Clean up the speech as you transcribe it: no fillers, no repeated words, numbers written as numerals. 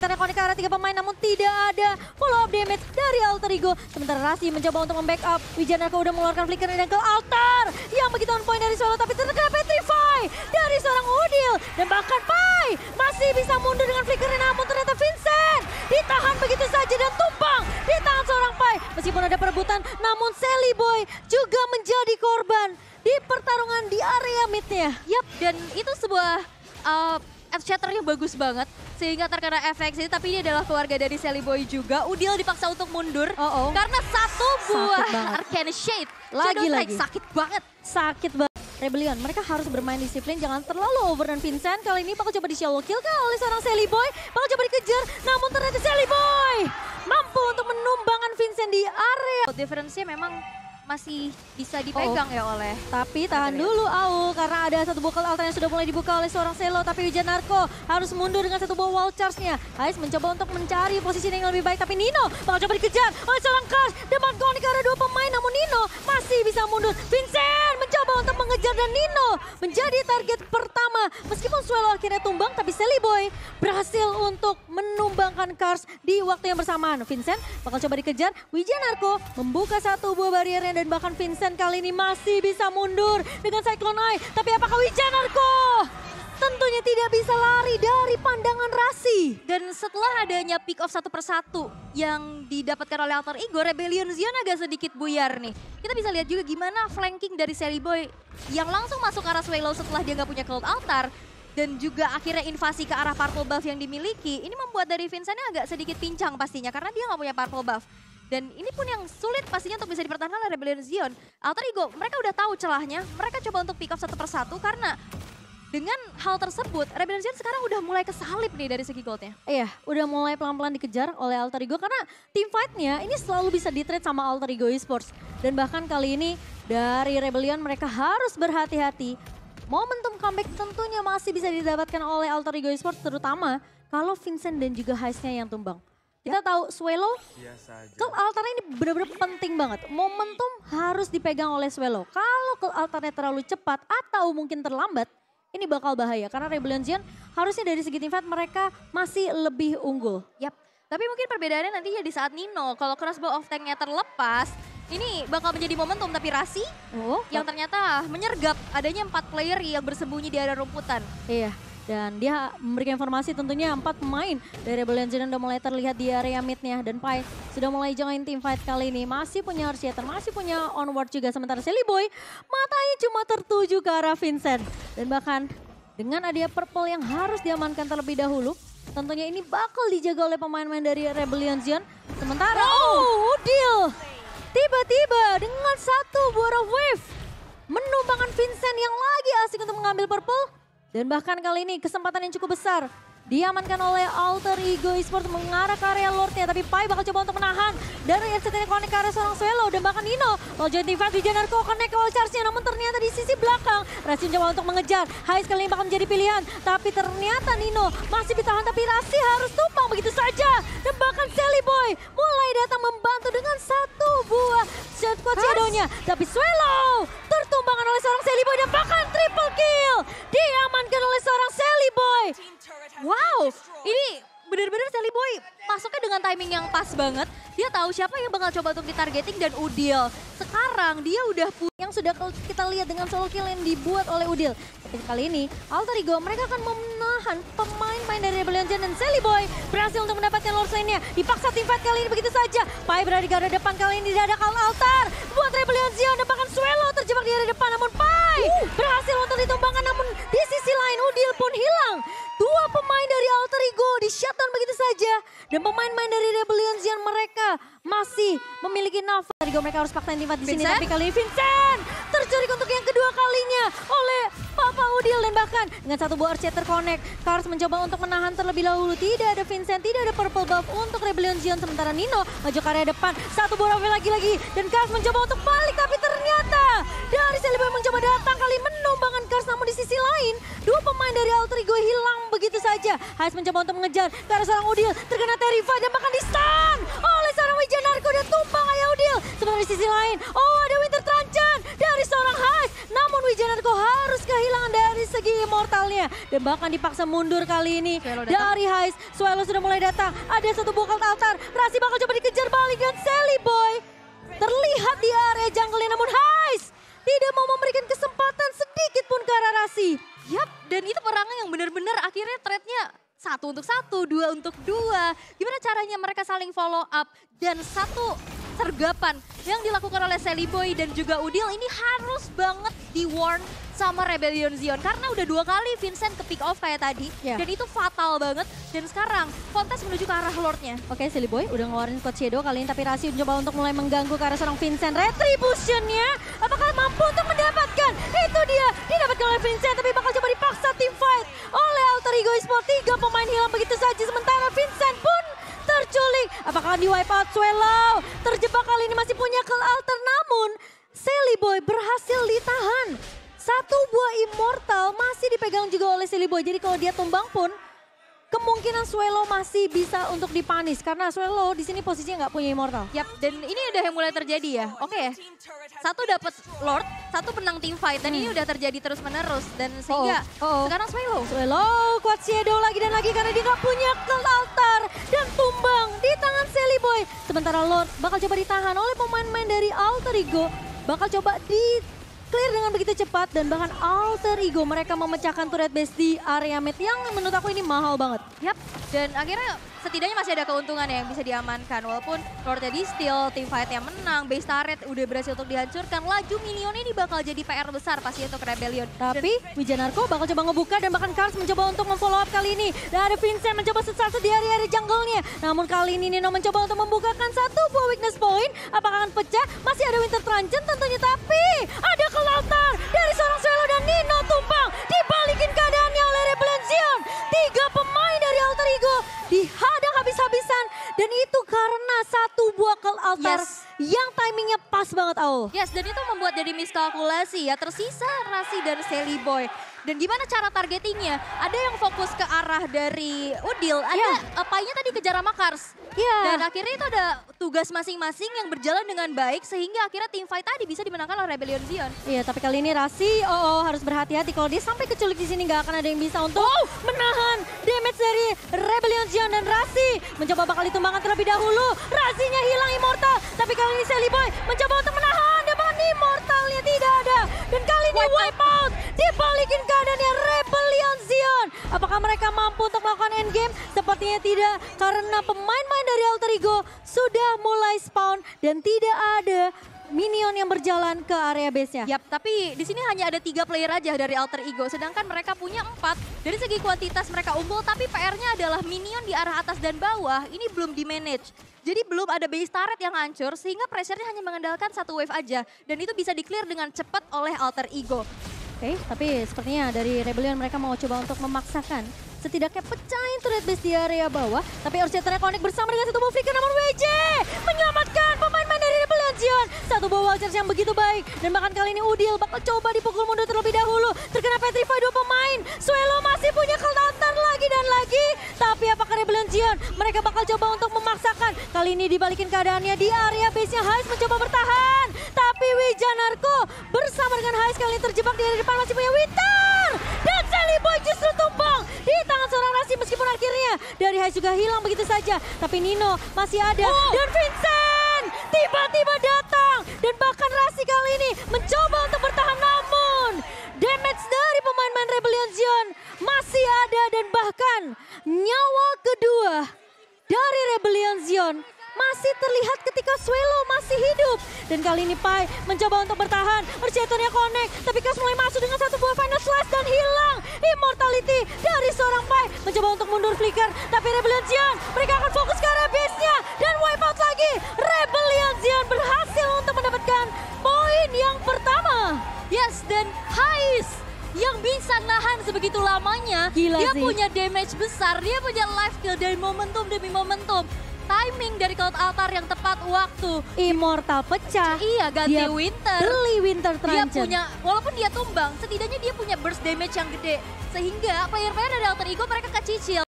Setara Konik ke arah 3 pemain namun tidak ada follow up damage dari Alter Ego. Sementara Rasi mencoba untuk membackup. Wijanarko udah mengeluarkan flicker dan ke altar. Yang begitu on point dari Solo tapi terkena petrify dari seorang Udil. Dan bahkan Pai masih bisa mundur dengan flicker namun ternyata Vincent ditahan begitu saja dan tumpang di tangan seorang Pai. Meskipun ada perebutan namun Sally Boy juga menjadi korban di pertarungan di area midnya. Yap, dan itu sebuah Earthshatternya bagus banget sehingga terkena efek sih, tapi ini adalah keluarga dari Sally Boy juga. Udil dipaksa untuk mundur karena satu buah Arcane Shade. Lagi-lagi sakit banget. Sakit banget. Rebellion, mereka harus bermain disiplin, jangan terlalu over dan Vincent. Kali ini bakal coba di shallow kill kan oleh seorang Sally Boy. Bakal coba dikejar, namun ternyata Sally Boy mampu untuk menumbangkan Vincent di area. Difference-nya memang masih bisa dipegang ya oleh. Tapi tahan dulu Au, karena ada satu buah altar yang sudah mulai dibuka oleh seorang Selo. Tapi Wijanarko harus mundur dengan satu buah wall charge-nya. Ais mencoba untuk mencari posisi yang lebih baik. Tapi Nino bakal coba dikejar oleh seorang Kars. Depan Konik ada 2 pemain namun Nino masih bisa mundur. Vincent mencoba untuk mengejar dan Nino menjadi target pertama. Meskipun Swelo akhirnya tumbang tapi Sally Boy berhasil untuk menumbangkan Kars di waktu yang bersamaan. Vincent bakal coba dikejar. Wijanarko membuka satu buah bariernya dan bahkan Vincent kali ini masih bisa mundur dengan Cyclone Eye. Tapi apakah Wijanarko tentunya tidak bisa lari dari pandangan Rasi. Dan setelah adanya pick off satu persatu yang didapatkan oleh Alter Ego, Rebellion Zion agak sedikit buyar nih. Kita bisa lihat juga gimana flanking dari Sally Boy yang langsung masuk ke arah Swallow setelah dia nggak punya Cloud Altar. Dan juga akhirnya invasi ke arah purple buff yang dimiliki. Ini membuat dari Vincentnya agak sedikit pincang pastinya karena dia nggak punya purple buff. Dan ini pun yang sulit pastinya untuk bisa dipertahankan oleh Rebellion Zion. Alter Ego, mereka udah tahu celahnya, mereka coba untuk pick off satu persatu karena dengan hal tersebut, Rebellion Zion sekarang udah mulai kesalip nih dari segi goldnya. Iya, udah mulai pelan-pelan dikejar oleh Alter Ego karena team fight-nya ini selalu bisa di-trade sama Alter Ego Esports. Dan bahkan kali ini dari Rebellion mereka harus berhati-hati. Momentum comeback tentunya masih bisa didapatkan oleh Alter Ego Esports terutama kalau Vincent dan juga Heist-nya yang tumbang. Kita tahu Swallow, Cloud Altarnya ini benar-benar penting banget. Momentum harus dipegang oleh Swallow. Kalau Cloud Altarnya terlalu cepat atau mungkin terlambat, ini bakal bahaya. Karena Rebellion Zion harusnya dari segi team fight mereka masih lebih unggul. Yap, tapi mungkin perbedaannya nantinya di saat Nino, kalau crossbow of tank-nya terlepas, ini bakal menjadi momentum. Tapi Rasi yang ternyata menyergap adanya 4 player yang bersembunyi di area rumputan. Iya. Dan dia memberikan informasi tentunya 4 pemain dari Rebellion Zion udah mulai terlihat di area midnya. Dan Pai sudah mulai join team fight kali ini. Masih punya Earthshatter, masih punya Onward juga. Sementara Sally Boy matanya cuma tertuju ke arah Vincent. Dan bahkan dengan adanya purple yang harus diamankan terlebih dahulu. Tentunya ini bakal dijaga oleh pemain-pemain dari Rebellion Zion. Sementara Udil tiba-tiba dengan satu buah wave menumbangkan Vincent yang lagi asik untuk mengambil purple. Dan bahkan kali ini kesempatan yang cukup besar diamankan oleh Alter Ego Esports mengarah ke area Lordnya. Tapi Pai bakal coba untuk menahan dari RCT connect ke arah seorang Swallow. Dan bahkan Nino mau join team fight Wijanarko connect ke wall charge-nya. Namun ternyata di sisi belakang Rasi mencoba untuk mengejar. Heist kali ini bakal menjadi pilihan. Tapi ternyata Nino masih ditahan tapi Rasi harus tumpang begitu saja. Dan bahkan Sally Boy mulai datang membantu dengan satu buah squad shadow-nya. Tapi Swallow tertumbangkan oleh seorang Sally Boy dan bahkan triple kill diamankan oleh seorang Sally Boy. Wow, ini benar-benar Sally Boy masuknya dengan timing yang pas banget. Dia tahu siapa yang bakal coba untuk ditargeting dan Udil. Sekarang dia udah yang sudah kita lihat dengan solo kill yang dibuat oleh Udil. Tapi kali ini Alter Ego mereka akan menahan pemain-pemain dari Rebellion Zion dan Sally Boy berhasil untuk mendapatkan Lord Lane-nya. Dipaksa tim fight kali ini begitu saja. Pai berada di garda depan kali ini tidak ada Cloud Altar buat Rebellion Zion dan bahkan Swallow terjebak di area depan. Namun Pai berhasil untuk ditumbangkan, namun di sisi lain Udil pun hilang. 2 pemain dari Alter Ego di shutdown begitu saja. Dan pemain-pemain dari Rebellion Zion mereka masih memiliki nafas. Alter Ego mereka harus paksain tim fight di sini. Tapi kali ini Vincent tercurik untuk yang kedua kalinya oleh Papa Udil. Dan bahkan dengan satu buah Earthshatter connect, Kars mencoba untuk menahan terlebih dahulu. Tidak ada Vincent, tidak ada purple buff untuk Rebellion Zion. Sementara Nino maju ke area depan. Satu buah rifle lagi-lagi. Dan Kars mencoba untuk balik tapi ternyata dari Sally Boy mencoba datang kali menumbangkan Kars. Namun di sisi lain 2 pemain dari Alter Ego hilang begitu saja. Heist mencoba untuk mengejar ke arah seorang Udil. Terkena Terrify dan bahkan di stun oleh seorang Wijanarko dan tumpang ayah Udil. Sementara di sisi lain, ada Winter Truncheon dari seorang Heist. Namun Wijanarko harus kehilangan dari segi lagi Immortalnya. Dan bahkan dipaksa mundur kali ini dari Heist. Swelo sudah mulai datang. Ada satu buah cult altar. Rasi bakal coba dikejar balik dan Sally Boy terlihat di area jungle namun Heist tidak mau memberikan kesempatan sedikit pun ke arah Rasi. Yap, dan itu perangan yang benar-benar akhirnya trade-nya 1 untuk 1, 2 untuk 2. Gimana caranya mereka saling follow up dan satu sergapan yang dilakukan oleh Sally Boy dan juga Udil ini harus banget di-warn sama Rebellion Zion. Karena udah 2 kali Vincent ke pick off kayak tadi dan itu fatal banget. Dan sekarang Fontes menuju ke arah Lordnya. Oke, Sally Boy udah ngeluarin Squad Shadow kali ini, tapi Rasi mencoba untuk mulai mengganggu ke arah seorang Vincent. Retribution-nya apakah mampu untuk mendapatkan? Itu dia, didapatkan oleh Vincent tapi bakal coba dipaksa teamfight oleh Alter Ego Esports. 3 pemain hilang begitu saja sementara Vincent pun terculik. Apakah di wipe out Swelo? Terjebak kali ini masih punya kill alter namun Sally Boy berhasil ditahan. Satu buah Immortal masih dipegang juga oleh Sally Boy. Jadi kalau dia tumbang pun kemungkinan Swelo masih bisa untuk dipanis. Karena Swelo di sini posisinya nggak punya Immortal. Yap, dan ini udah yang mulai terjadi ya. Oke ya, satu dapat Lord, satu menang team fight. Dan ini udah terjadi terus menerus. Dan sehingga sekarang Swelo Quad Shadow lagi dan lagi karena dia nggak punya kill altar. Dan tumbang di tangan Sally Boy. Sementara Lord bakal coba ditahan oleh pemain-pemain dari Alter Ego. Bakal coba di clear dengan begitu cepat dan bahkan Alter Ego mereka memecahkan turret base di area mid yang menurut aku ini mahal banget. Yap, dan akhirnya setidaknya masih ada keuntungan ya yang bisa diamankan. Walaupun Lordnya di steal, team fight-nya menang, base turret udah berhasil untuk dihancurkan. Laju minionnya ini bakal jadi PR besar pasti untuk Rebellion. Tapi Wijanarko bakal coba ngebuka dan bahkan Kars mencoba untuk memfollow up kali ini. Dan ada Vincent mencoba satu di area jungle-nya. Namun kali ini Nino mencoba untuk membukakan satu buah weakness point. Apakah akan pecah? Masih ada Winter Tranchen tentunya, tapi ada kill altar dari seorang Swelo dan Nino tumbang. Dibalikin keadaannya oleh Rebellion Zion. 3 pemain dari Alter Ego dihadang habis-habisan. Dan itu karena satu buah kill altar yang timingnya pas banget, Aul. Yes, dan itu membuat jadi miskalkulasi ya. Tersisa Rasi dan Sally Boy. Dan gimana cara targetingnya? Ada yang fokus ke arah dari Udil, ada Painya tadi kejar sama Kars. Dan akhirnya itu ada tugas masing-masing yang berjalan dengan baik sehingga akhirnya team fight tadi bisa dimenangkan oleh Rebellion Zion. Iya, tapi kali ini Rasi harus berhati-hati kalau dia sampai keculik di sini nggak akan ada yang bisa untuk menahan damage dari Rebellion Zion. Dan Rasi mencoba bakal ditumbangkan terlebih dahulu. Rasinya hilang Immortal, tapi kali ini Sally Boy mencoba untuk menahan dan bahkan Immortalnya tidak ada. Dan kali ini wipe out, dibalikin keadaannya Rebellion Zion. Apakah mereka mampu untuk melakukan endgame? Sepertinya tidak, karena pemain-pemain dari Alter Ego sudah mulai spawn dan tidak ada minion yang berjalan ke area base-nya. Yap, tapi di sini hanya ada 3 player aja dari Alter Ego, sedangkan mereka punya 4. Dari segi kuantitas mereka unggul, tapi PR-nya adalah minion di arah atas dan bawah ini belum di-manage. Jadi belum ada base turret yang hancur sehingga pressure-nya hanya mengandalkan satu wave aja. Dan itu bisa di-clear dengan cepat oleh Alter Ego. Oke, tapi sepertinya dari Rebellion mereka mau coba untuk memaksakan setidaknya pecahin turret base di area bawah. Tapi Orchesternya connect bersama dengan satu buah flicker, namun WJ menyelamatkan pemain-pemain dari Rebellion Zion. Satu buah wall charge yang begitu baik. Dan bahkan kali ini Udil bakal coba dipukul mundur terlebih dahulu. Terkena petrify 2 pemain. Swelo masih punya kill altar lagi dan lagi. Tapi apakah Rebellion Zion mereka bakal coba untuk memaksakan. Kali ini dibalikin keadaannya di area base-nya. Heist mencoba bertahan. Tapi Wijanarko bersama dengan Heist kali ini terjebak di area depan masih punya Winter. Dan Sally Boy justru tumbang di tangan seorang Rasi meskipun akhirnya dari Heist juga hilang begitu saja. Tapi Nino masih ada dan Vincent tiba-tiba datang. Dan bahkan Rasi kali ini mencoba untuk bertahan namun damage dari pemain-pemain Rebellion Zion masih ada. Dan bahkan nyawa kedua dari Rebellion Zion masih terlihat ketika Swelo masih hidup. Dan kali ini Pai mencoba untuk bertahan. Archetonnya connect, tapi Kas mulai masuk dengan satu buah final slash dan hilang immortality dari seorang Pai. Mencoba untuk mundur flicker, tapi Rebellion Zion mereka akan fokus ke arah base-nya. Dan wipe out lagi. Rebellion Zion berhasil untuk mendapatkan poin yang pertama. Yes, dan Heist yang bisa nahan sebegitu lamanya. Gila dia sih. Punya damage besar, dia punya life kill dari momentum demi momentum. Timing dari Cloud Altar yang tepat waktu. Immortal pecah. Iya, ganti dia Winter. Beli Winter Tranchen. Dia punya, walaupun dia tumbang, setidaknya dia punya burst damage yang gede. Sehingga player-player dari Alter Ego mereka kecicil.